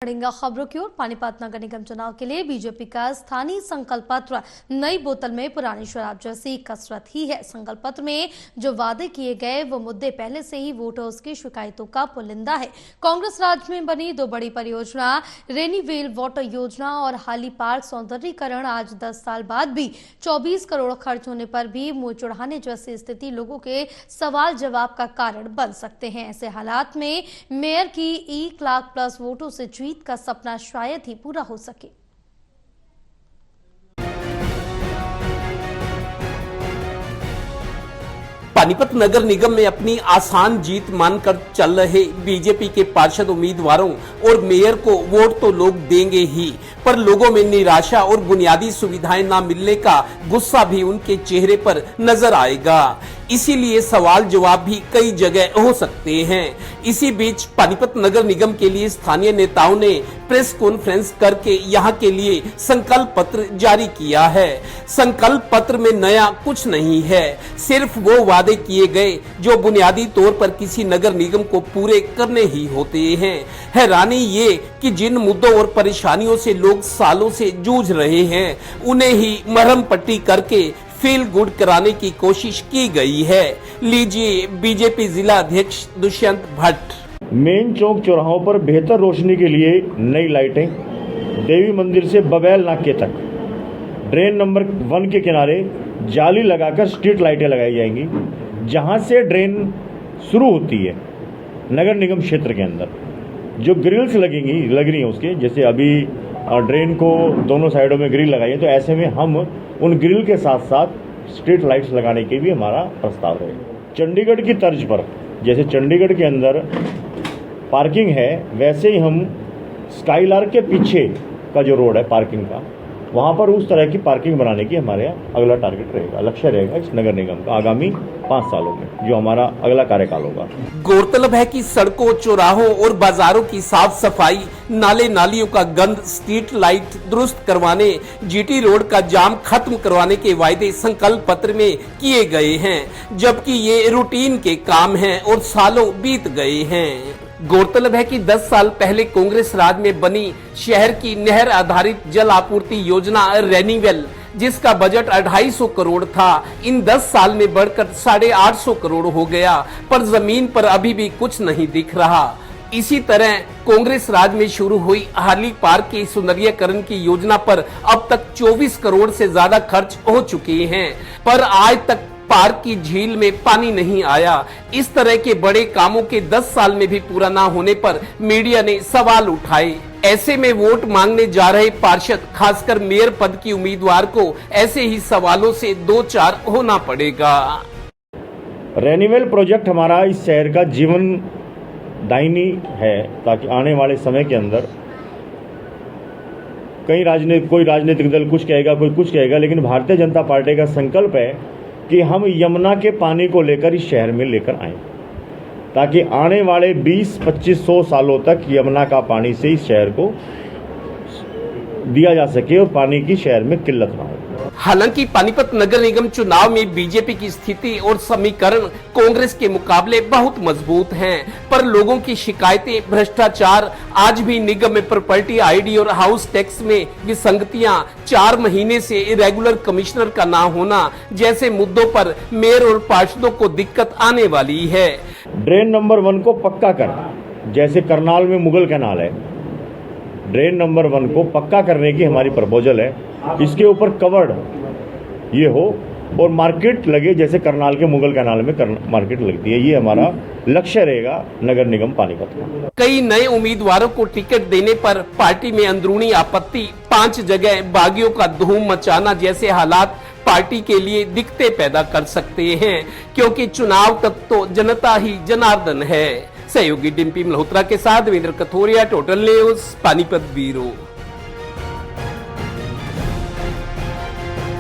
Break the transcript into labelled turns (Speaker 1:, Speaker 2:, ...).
Speaker 1: बढ़ेंगे खबरों की ओर। पानीपत नगर निगम चुनाव के लिए बीजेपी का स्थानीय संकल्प पत्र नई बोतल में पुरानी शराब जैसी कसरत ही है। संकल्प पत्र में जो वादे किए गए वो मुद्दे पहले से ही वोटर्स की शिकायतों का पुलिंदा है। कांग्रेस राज में बनी दो बड़ी परियोजना रेनीवेल वाटर योजना और हाली पार्क सौंदर्यीकरण आज 10 साल बाद भी 24 करोड़ खर्च होने पर भी मुंह चढ़ाने जैसी स्थिति लोगों के सवाल जवाब का कारण बन सकते हैं। ऐसे हालात में मेयर की 1 लाख प्लस वोटों से जीत का सपना शायद ही पूरा हो सके।
Speaker 2: पानीपत नगर निगम में अपनी आसान जीत मानकर चल रहे बीजेपी के पार्षद उम्मीदवारों और मेयर को वोट तो लोग देंगे ही, पर लोगों में निराशा और बुनियादी सुविधाएं ना मिलने का गुस्सा भी उनके चेहरे पर नजर आएगा। इसीलिए सवाल जवाब भी कई जगह हो सकते हैं। इसी बीच पानीपत नगर निगम के लिए स्थानीय नेताओं ने प्रेस कॉन्फ्रेंस करके यहां के लिए संकल्प पत्र जारी किया है। संकल्प पत्र में नया कुछ नहीं है, सिर्फ वो वादे किए गए जो बुनियादी तौर पर किसी नगर निगम को पूरे करने ही होते हैं। हैरानी ये कि जिन मुद्दों और परेशानियों से लोग सालों से जूझ रहे हैं उन्हें ही मरहम पट्टी करके फील गुड कराने की कोशिश की गई है। लीजिए बीजेपी जिला अध्यक्ष दुष्यंत भट्ट।
Speaker 3: मेन चौक चौराहों पर बेहतर रोशनी के लिए नई लाइटें, देवी मंदिर से बबैल नाके तक ड्रेन नंबर 1 के किनारे जाली लगाकर स्ट्रीट लाइटें लगाई जाएंगी। जहां से ड्रेन शुरू होती है नगर निगम क्षेत्र के अंदर जो ग्रिल्स लग रही हैं उसके, जैसे अभी ड्रेन को दोनों साइडों में ग्रिल लगाई है, तो ऐसे में हम उन ग्रिल के साथ साथ स्ट्रीट लाइट्स लगाने के भी हमारा प्रस्ताव है। चंडीगढ़ की तर्ज पर, जैसे चंडीगढ़ के अंदर पार्किंग है वैसे ही हम स्काईलार्क के पीछे का जो रोड है पार्किंग का, वहां पर उस तरह की पार्किंग बनाने की हमारे यहाँ अगला टारगेट रहेगा, लक्ष्य रहेगा इस नगर निगम का आगामी 5 सालों में, जो हमारा अगला कार्यकाल होगा।
Speaker 2: गौरतलब है कि सड़कों, चौराहों और बाजारों की साफ सफाई, नाले नालियों का गंद, स्ट्रीट लाइट दुरुस्त करवाने, जीटी रोड का जाम खत्म करवाने के वायदे संकल्प पत्र में किए गए हैं, जबकि ये रूटीन के काम हैं और सालों बीत गए हैं। गौरतलब है कि 10 साल पहले कांग्रेस राज में बनी शहर की नहर आधारित जल आपूर्ति योजना रेनीवेल, जिसका बजट 250 करोड़ था, इन 10 साल में बढ़कर 850 करोड़ हो गया, पर जमीन पर अभी भी कुछ नहीं दिख रहा। इसी तरह कांग्रेस राज में शुरू हुई हाली पार्क के सौंदर्यीकरण की योजना पर अब तक 24 करोड़ से ज्यादा खर्च हो चुके हैं, पर आज तक पार्क की झील में पानी नहीं आया। इस तरह के बड़े कामों के 10 साल में भी पूरा ना होने पर मीडिया ने सवाल उठाए। ऐसे में वोट मांगने जा रहे पार्षद, खासकर मेयर पद की उम्मीदवार को ऐसे ही सवालों से दो चार होना पड़ेगा।
Speaker 3: रेनीवेल प्रोजेक्ट हमारा इस शहर का जीवन दायिनी है, ताकि आने वाले समय के अंदर कोई राजनीतिक दल कुछ कहेगा, कोई कुछ कहेगा, लेकिन भारतीय जनता पार्टी का संकल्प है कि हम यमुना के पानी को लेकर इस शहर में लेकर आए, ताकि आने वाले 20-25-100 सालों तक यमुना का पानी से इस शहर को दिया जा सके और पानी की शहर में किल्लत ना हो।
Speaker 2: हालांकि पानीपत नगर निगम चुनाव में बीजेपी की स्थिति और समीकरण कांग्रेस के मुकाबले बहुत मजबूत हैं, पर लोगों की शिकायतें, भ्रष्टाचार, आज भी निगम में प्रॉपर्टी आईडी और हाउस टैक्स में विसंगतियां, 4 महीने से रेगुलर कमिश्नर का ना होना जैसे मुद्दों पर मेयर और पार्षदों को दिक्कत आने वाली है।
Speaker 3: ड्रेन नंबर 1 को पक्का कर, जैसे करनाल में मुगल कैनाल है, ड्रेन नंबर 1 को पक्का करने की हमारी प्रपोजल है। इसके ऊपर कवर्ड ये हो और मार्केट लगे, जैसे करनाल के मुगल कैनाल में मार्केट लगती है। ये हमारा लक्ष्य रहेगा नगर निगम पानीपत का।
Speaker 2: कई नए उम्मीदवारों को टिकट देने पर पार्टी में अंदरूनी आपत्ति, 5 जगह बागियों का धूम मचाना जैसे हालात पार्टी के लिए दिक्कतें पैदा कर सकते हैं, क्योंकि चुनाव तक तो जनता ही जनार्दन है। सहयोगी डिम्पी मल्होत्रा के साथ Devendra Kathoria, total news, Panipat bureau.